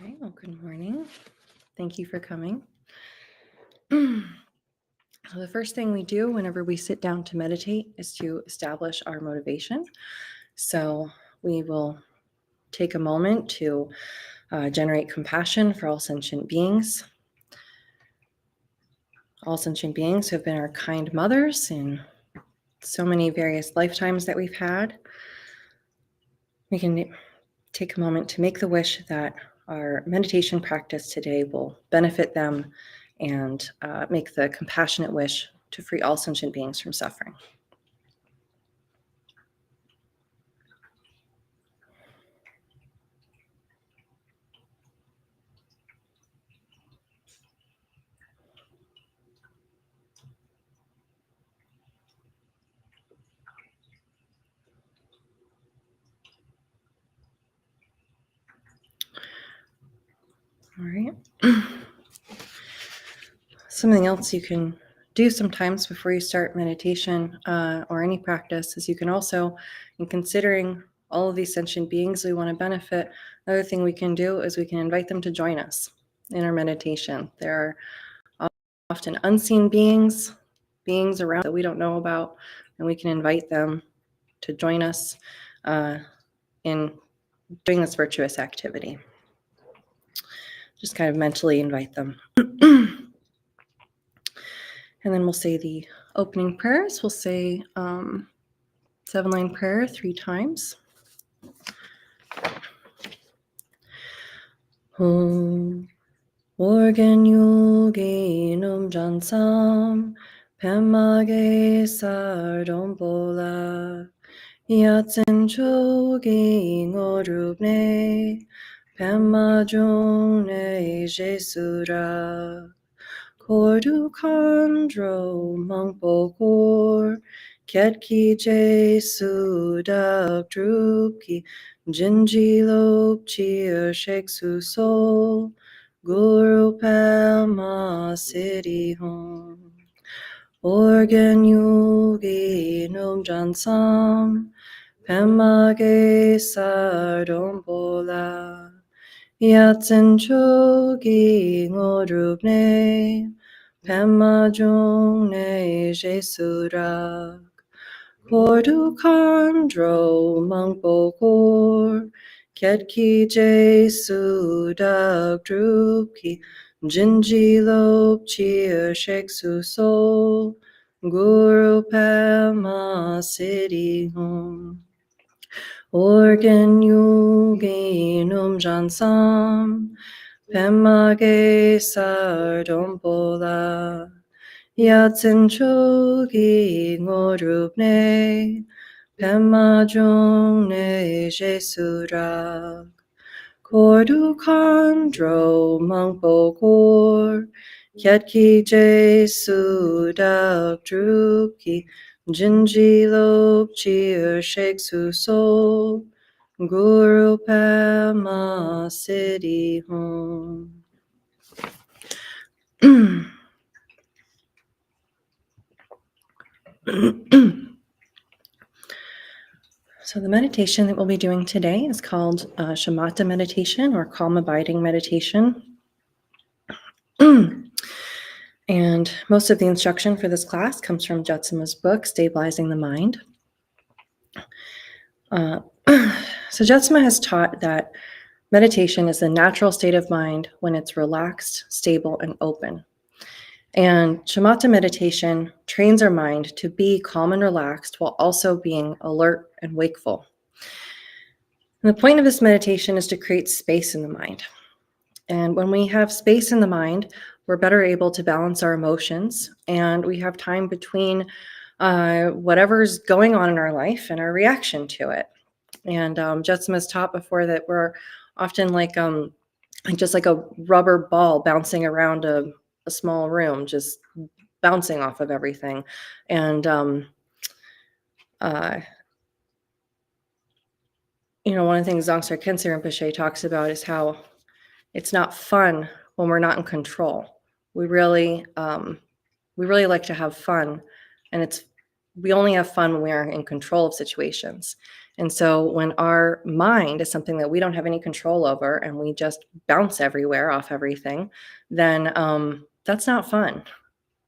All right, well, good morning. Thank you for coming. The first thing we do whenever we sit down to meditate is to establish our motivation. So we will take a moment to generate compassion for all sentient beings. All sentient beings who have been our kind mothers in so many various lifetimes that we've had. We can take a moment to make the wish that our meditation practice today will benefit them and make the compassionate wish to free all sentient beings from suffering. All right. Something else you can do sometimes before you start meditation or any practice is you can also, in considering all of these sentient beings we want to benefit, another thing we can do is we can invite them to join us in our meditation. There are often unseen beings around that we don't know about, and we can invite them to join us in doing this virtuous activity. Just kind of mentally invite them. And then we'll say the opening prayers. We'll say 7-line prayer 3 times. Om Organ Yogi Num Jansam Pemage Sardombola Yatsen Chogi Ngorubne Pema June Jesura Kordu Kandro Mangpokor Ketki Jesu Dak Drupki Jinji Lop Chia Sheksu Sol Guru Pema City Home Organ Yogi Num Jansam Pemage Sardombola Yatsen Chogi Ngorubne Pema Jungne Jesurak Kordu Kandro Mangpokor Ketki Jesu Dak Drupki Jinji Lop Chia Sheksu Sol Guru Pema City Home Organ Yogi Num Jansam Pemage Sardombola Yatsen Chogi Ngorubne Pema Jungne Jesurak Kordu Kandro Mangpokor Ketki Jesu Dak Drupki Jinji Lop Chia Sheksu Sol Guru Pema City Home. So the meditation that we'll be doing today is called Shamatha meditation or calm abiding meditation. And most of the instruction for this class comes from Jetsuma's book, Stabilizing the Mind. So Jetsuma has taught that meditation is the natural state of mind when it's relaxed, stable, and open. And Shamatha meditation trains our mind to be calm and relaxed while also being alert and wakeful. And the point of this meditation is to create space in the mind. And when we have space in the mind, we're better able to balance our emotions, and we have time between whatever's going on in our life and our reaction to it. And Jetsuma's taught before that we're often like just like a rubber ball bouncing around a small room, just bouncing off of everything. And one of the things Dzogchen Khyentse Rinpoche talks about is how it's not fun when we're not in control. We really like to have fun, and we only have fun when we are in control of situations. And so when our mind is something that we don't have any control over and we just bounce everywhere off everything, then that's not fun.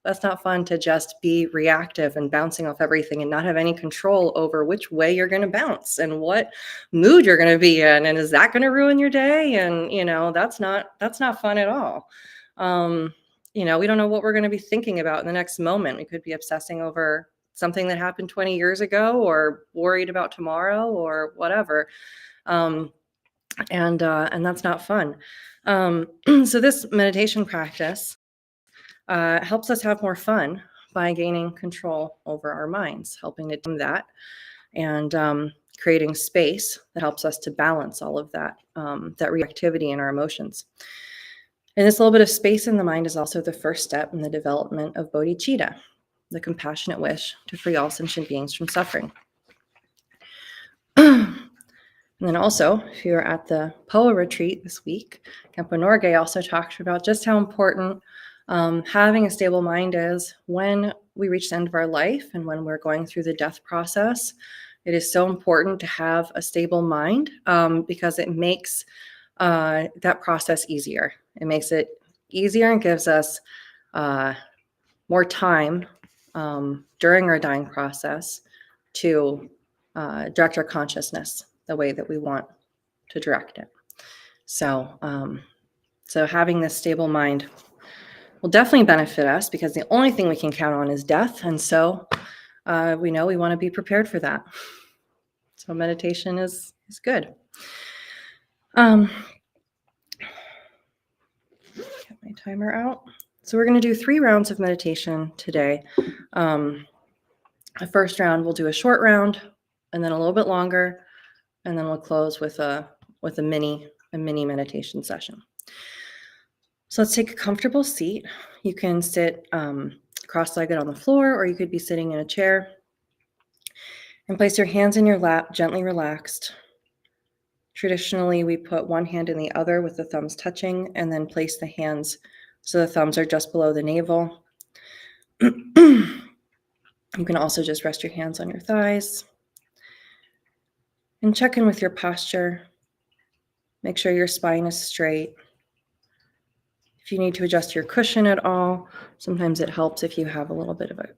That's not fun to just be reactive and bouncing off everything and not have any control over which way you're going to bounce and what mood you're going to be in, and is that going to ruin your day? And that's not fun at all. Um, we don't know what we're going to be thinking about in the next moment. We could be obsessing over something that happened 20 years ago, or worried about tomorrow, or whatever. And that's not fun. So this meditation practice helps us have more fun by gaining control over our minds, helping to tame that, and creating space that helps us to balance all of that reactivity in our emotions. And this little bit of space in the mind is also the first step in the development of bodhicitta, the compassionate wish to free all sentient beings from suffering. And then also, if you were at the POA retreat this week, Kempo Norgay also talked about just how important having a stable mind is when we reach the end of our life and when we're going through the death process. It is so important to have a stable mind because it makes that process easier. It makes it easier and gives us more time during our dying process to direct our consciousness the way that we want to direct it. So having this stable mind will definitely benefit us, because the only thing we can count on is death. And so we know we want to be prepared for that. So meditation is good. Get my timer out. So we're going to do 3 rounds of meditation today. The first round, we'll do a short round, and then a little bit longer, and then we'll close with a mini meditation session. So let's take a comfortable seat. You can sit cross-legged on the floor, or you could be sitting in a chair. And place your hands in your lap, gently relaxed. Traditionally, we put one hand in the other with the thumbs touching, and then place the hands so the thumbs are just below the navel. You can also just rest your hands on your thighs. And check in with your posture. Make sure your spine is straight. If you need to adjust your cushion at all, sometimes it helps if you have a little bit of a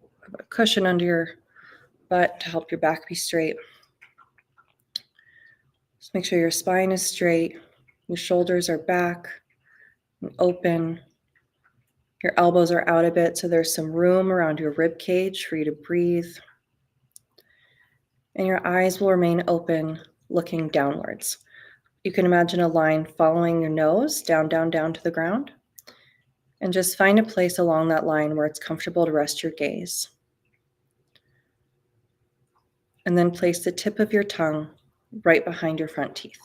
cushion under your butt to help your back be straight. Just make sure your spine is straight, your shoulders are back and open. Your elbows are out a bit, so there's some room around your rib cage for you to breathe. And your eyes will remain open, looking downwards. You can imagine a line following your nose down, down, down to the ground. And just find a place along that line where it's comfortable to rest your gaze. And then place the tip of your tongue right behind your front teeth.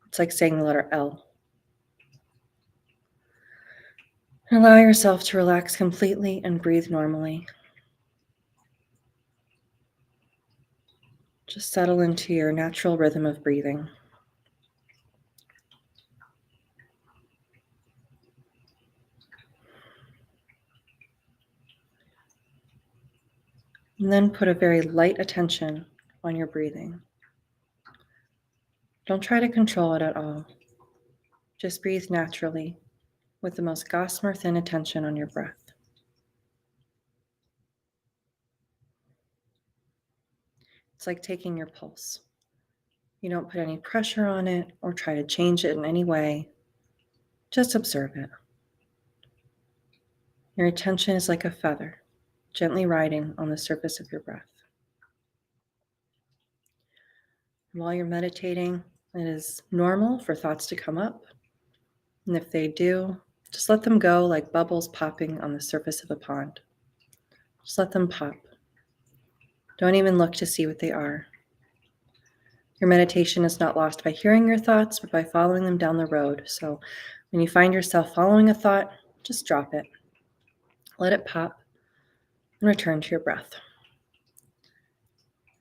It's like saying the letter L. Allow yourself to relax completely and breathe normally. Just settle into your natural rhythm of breathing. And then put a very light attention on your breathing. Don't try to control it at all. Just breathe naturally with the most gossamer thin attention on your breath. It's like taking your pulse. You don't put any pressure on it or try to change it in any way. Just observe it. Your attention is like a feather, gently riding on the surface of your breath. And while you're meditating, it is normal for thoughts to come up. And if they do, just let them go like bubbles popping on the surface of a pond. Just let them pop. Don't even look to see what they are. Your meditation is not lost by hearing your thoughts, but by following them down the road. So when you find yourself following a thought, just drop it. Let it pop and return to your breath.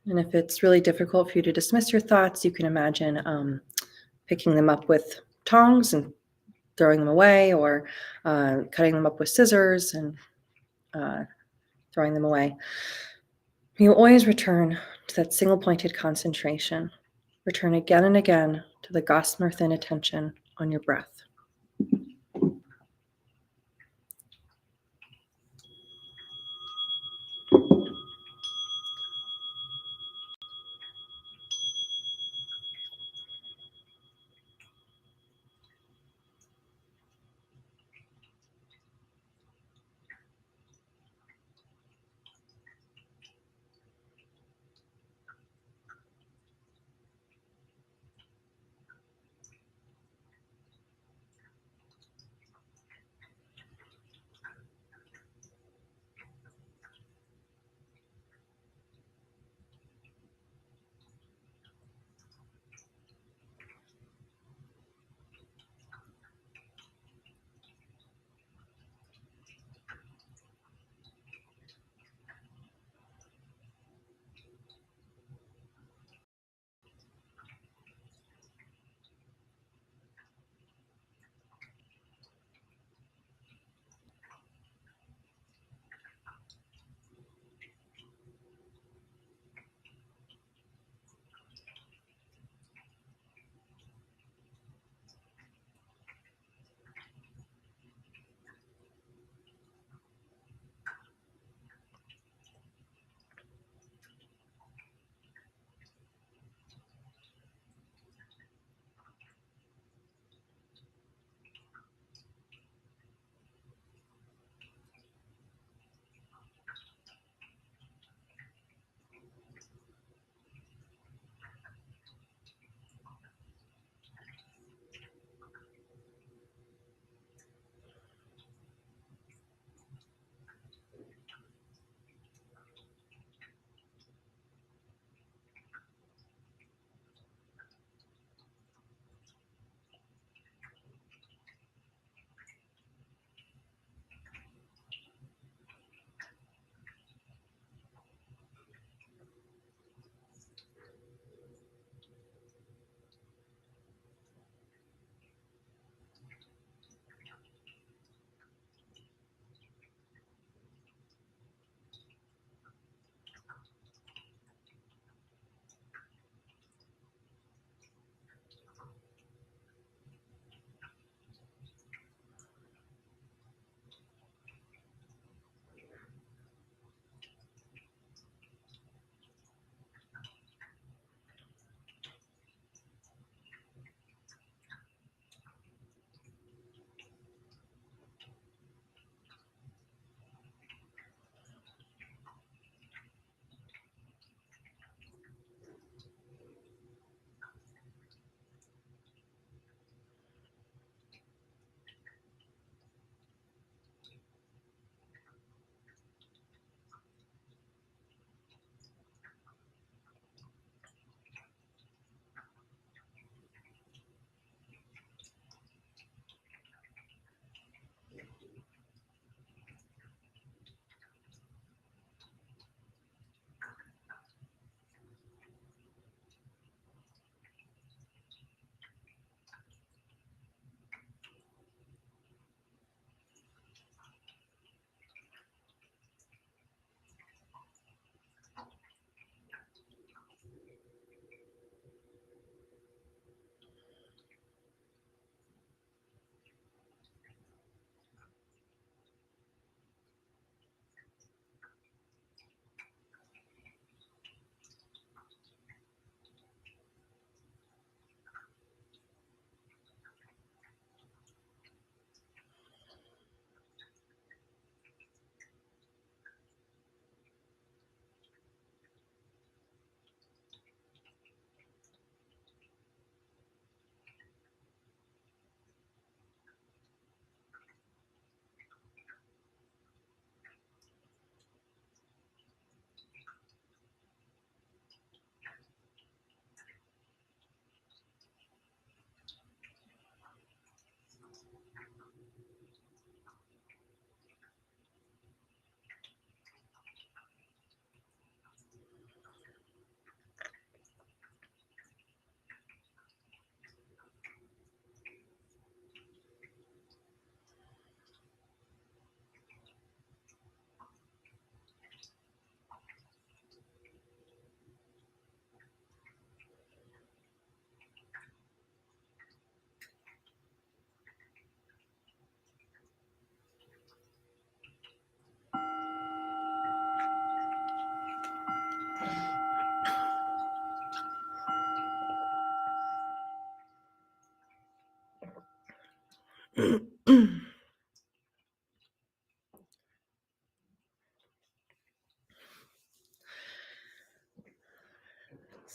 And if it's really difficult for you to dismiss your thoughts, you can imagine picking them up with tongs and throwing them away, or cutting them up with scissors and throwing them away. You always return to that single-pointed concentration. Return again and again to the gossamer thin attention on your breath.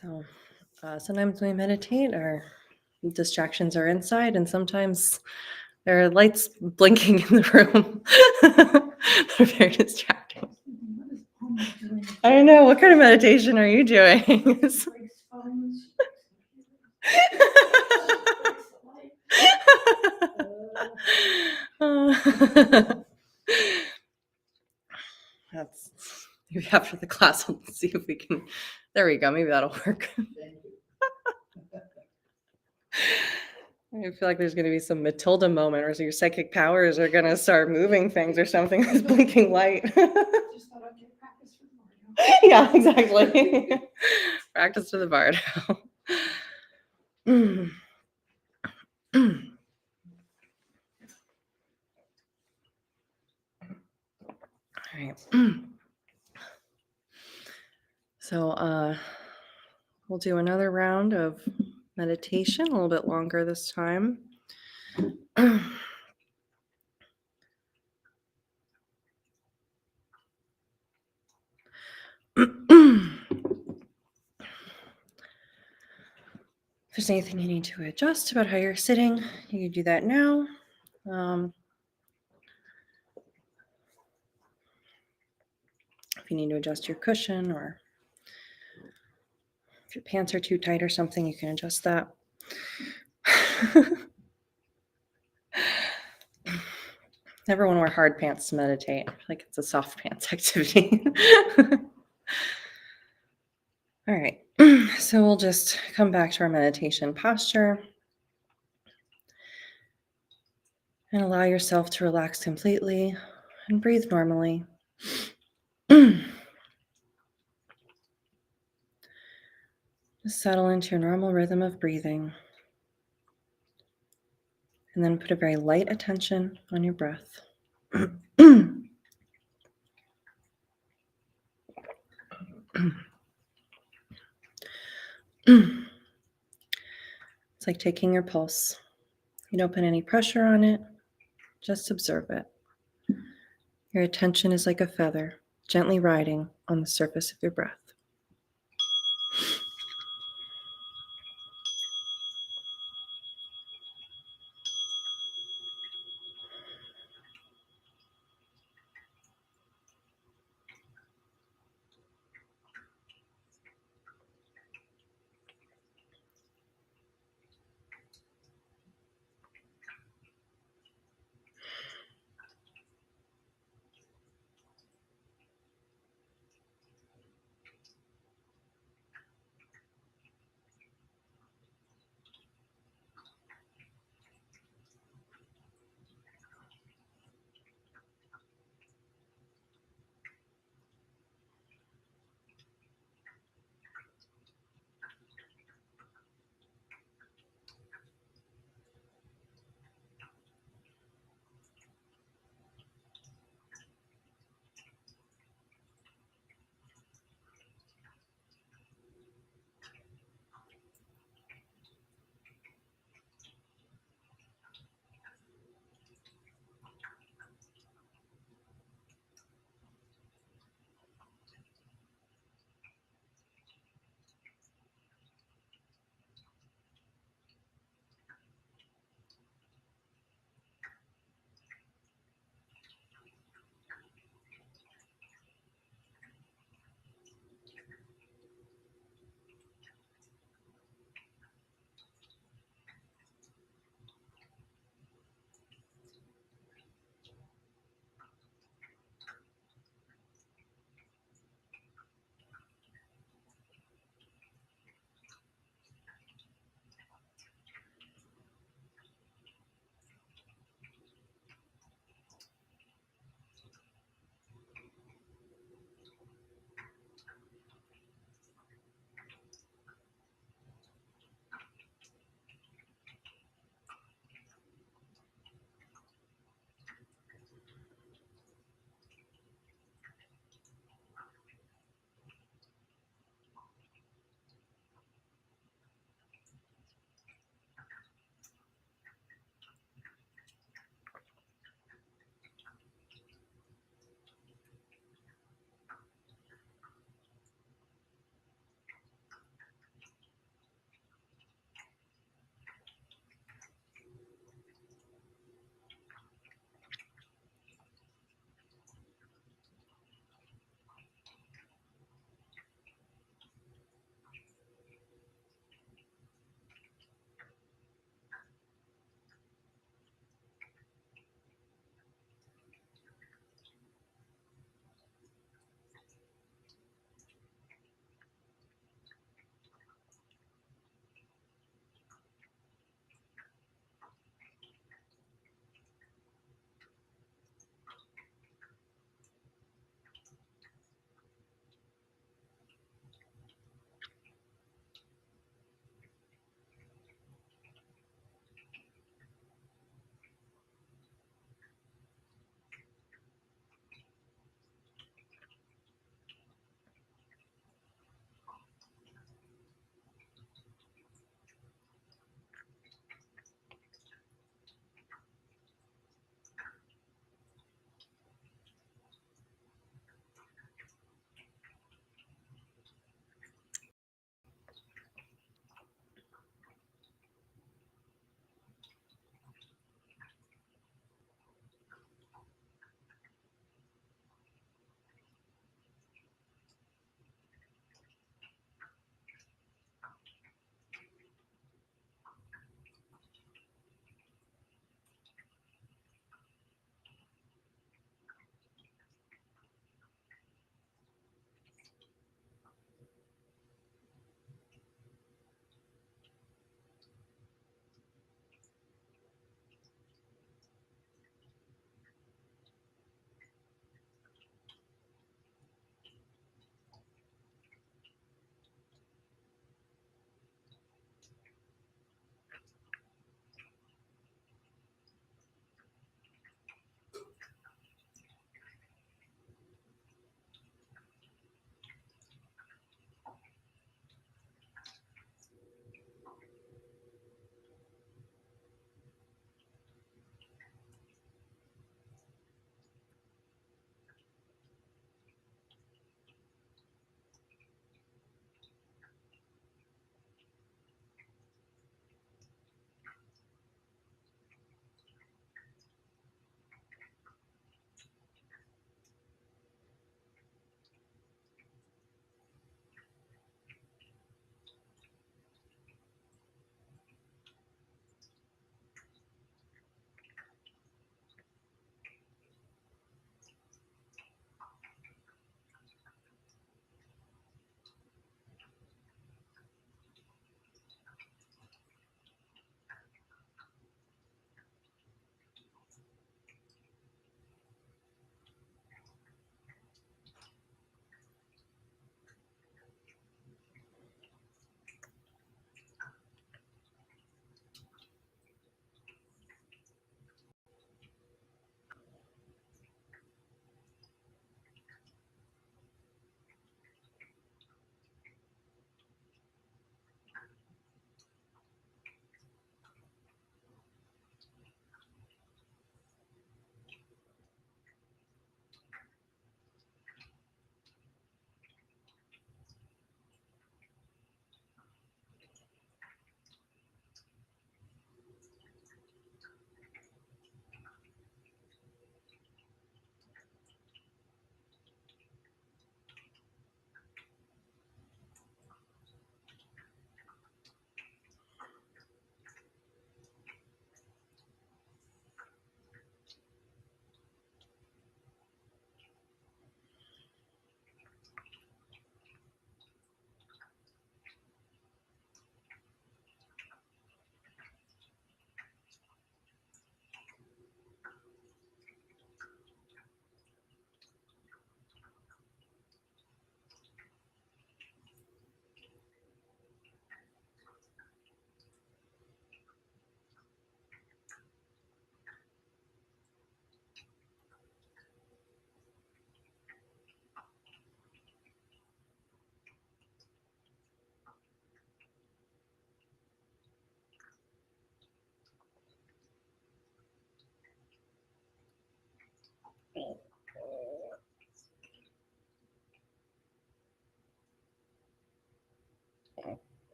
So sometimes we meditate, our distractions are inside, and sometimes there are lights blinking in the room. They're very distracting. I don't know. What kind of meditation are you doing? That's maybe after the class we'll see if we can. There we go. Maybe that'll work. I feel like there's going to be some Matilda moment where your psychic powers are going to start moving things or something with blinking light. Just thought I'd get practice for tomorrow. Yeah, exactly. Practice to the bardo. All right. So we'll do another round of meditation, a little bit longer this time. If there's anything you need to adjust about how you're sitting, you can do that now. If you need to adjust your cushion, or if your pants are too tight or something, you can adjust that. Never want to wear hard pants to meditate. I feel like it's a soft pants activity. All right, so we'll just come back to our meditation posture and allow yourself to relax completely and breathe normally. Just settle into your normal rhythm of breathing, and then put a very light attention on your breath. It's like taking your pulse. You don't put any pressure on it, just observe it. Your attention is like a feather, gently riding on the surface of your breath.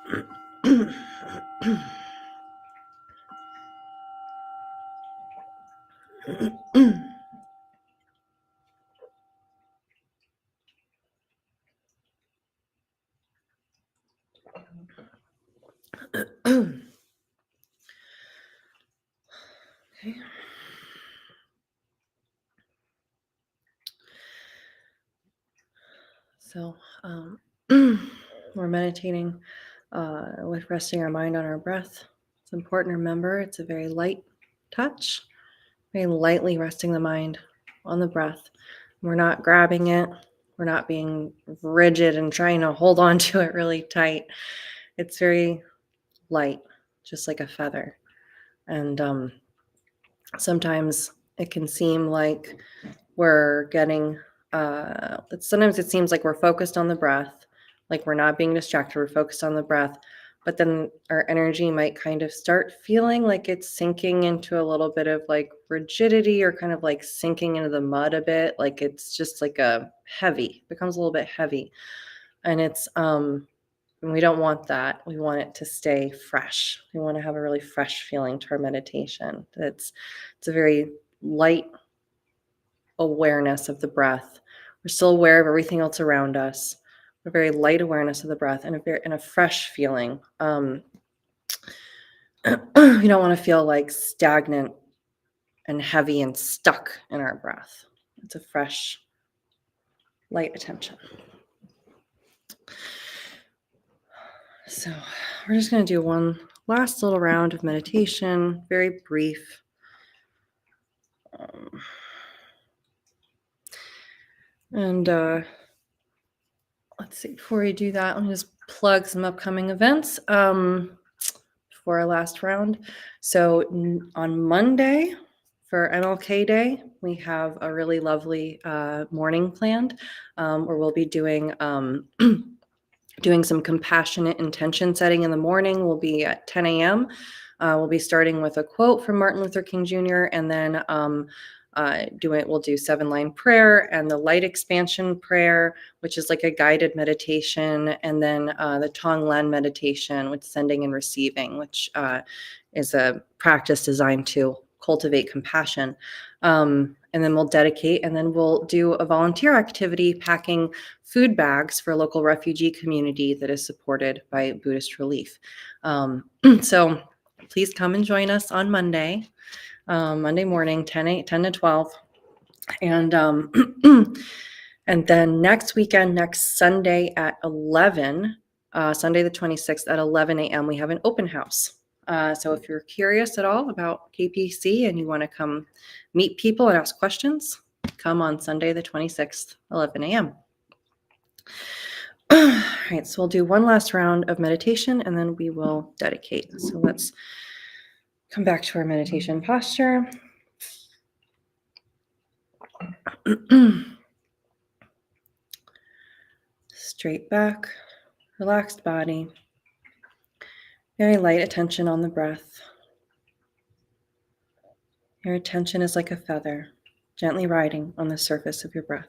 Okay. So we're meditating with resting our mind on our breath. It's important to remember it's a very light touch, very lightly resting the mind on the breath. We're not grabbing it. We're not being rigid and trying to hold on to it really tight. It's very light, just like a feather. And sometimes it can seem like we're getting, sometimes it seems like we're focused on the breath, like we're not being distracted, we're focused on the breath. But then our energy might kind of start feeling like it's sinking into a little bit of like rigidity or kind of like sinking into the mud a bit. Like it's just like a heavy, becomes a little bit heavy. And we don't want that. We want it to stay fresh. We want to have a really fresh feeling to our meditation. It's a very light awareness of the breath. We're still aware of everything else around us. A very light awareness of the breath and a fresh feeling. We don't want to feel like stagnant and heavy and stuck in our breath. It's a fresh, light attention. So we're just going to do one last little round of meditation, very brief. And let's see, before we do that, let me just plug some upcoming events for our last round. So on Monday, for MLK Day, we have a really lovely morning planned where we'll be doing doing some compassionate intention setting in the morning. We'll be at 10 a.m. We'll be starting with a quote from Martin Luther King Jr. and then we'll do 7-line prayer and the light expansion prayer, which is like a guided meditation, and then the Tonglen meditation with sending and receiving, which is a practice designed to cultivate compassion. And then we'll dedicate, and then we'll do a volunteer activity packing food bags for a local refugee community that is supported by Buddhist Relief. So please come and join us on Monday morning, 10 to 12. And and then next weekend, next Sunday at 11, Sunday the 26th at 11 a.m., we have an open house. So if you're curious at all about KPC and you want to come meet people and ask questions, come on Sunday the 26th, 11 a.m. All right, so we'll do one last round of meditation and then we will dedicate. So let's come back to our meditation posture. Straight back, relaxed body, very light attention on the breath. Your attention is like a feather, gently riding on the surface of your breath.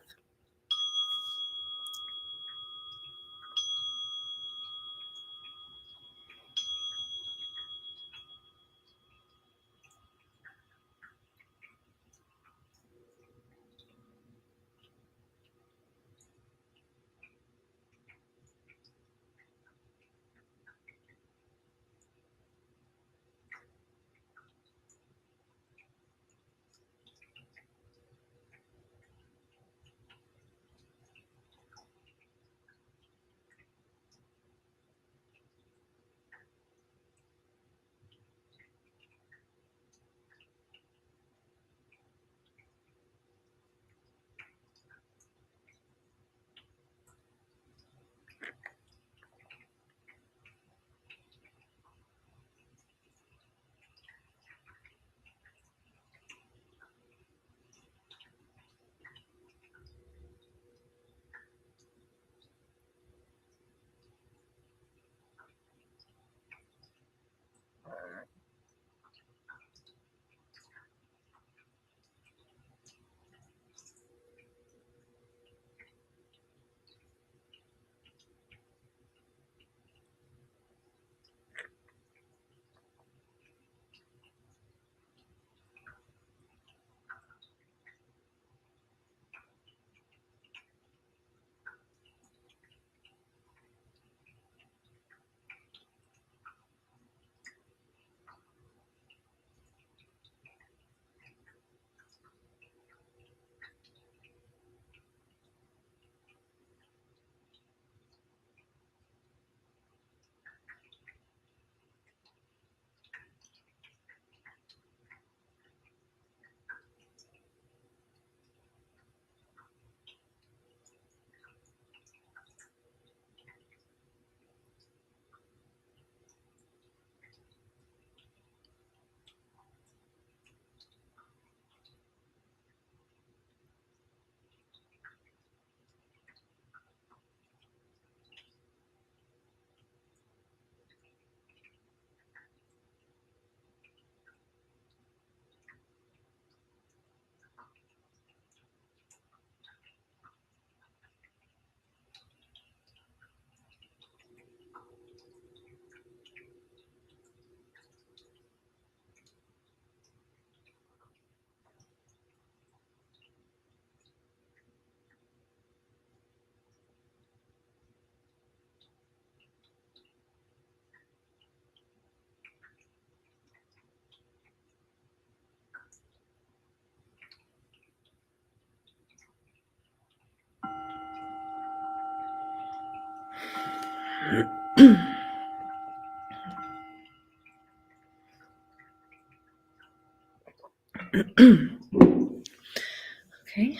Okay,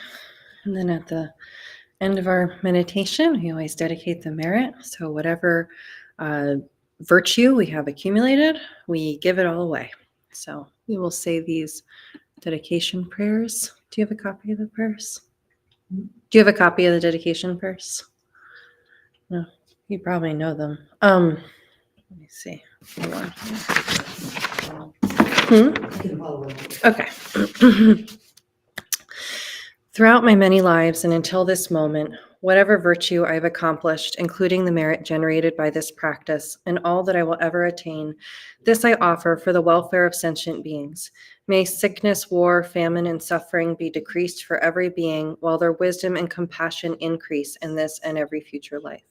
and then at the end of our meditation, we always dedicate the merit. So, whatever virtue we have accumulated, we give it all away. So, we will say these dedication prayers. Do you have a copy of the prayers? Do you have a copy of the dedication prayers? No, you probably know them. Let me see. Hold on. Okay. Throughout my many lives and until this moment, whatever virtue I have accomplished, including the merit generated by this practice, and all that I will ever attain, this I offer for the welfare of sentient beings. May sickness, war, famine, and suffering be decreased for every being, while their wisdom and compassion increase in this and every future life.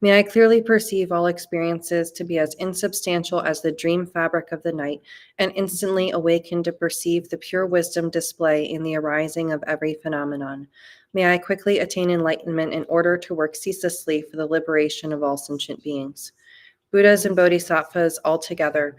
May I clearly perceive all experiences to be as insubstantial as the dream fabric of the night, and instantly awaken to perceive the pure wisdom display in the arising of every phenomenon. May I quickly attain enlightenment in order to work ceaselessly for the liberation of all sentient beings. Buddhas and Bodhisattvas all together,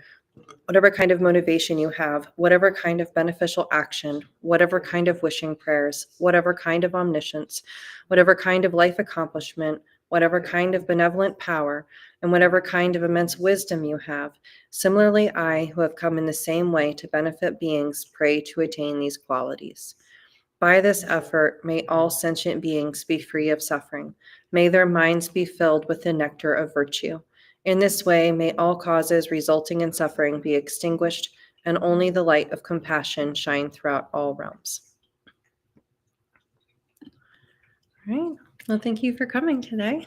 whatever kind of motivation you have, whatever kind of beneficial action, whatever kind of wishing prayers, whatever kind of omniscience, whatever kind of life accomplishment, whatever kind of benevolent power, and whatever kind of immense wisdom you have, similarly I, who have come in the same way to benefit beings, pray to attain these qualities. By this effort, may all sentient beings be free of suffering. May their minds be filled with the nectar of virtue. In this way, may all causes resulting in suffering be extinguished, and only the light of compassion shine throughout all realms. All right. Well, thank you for coming today.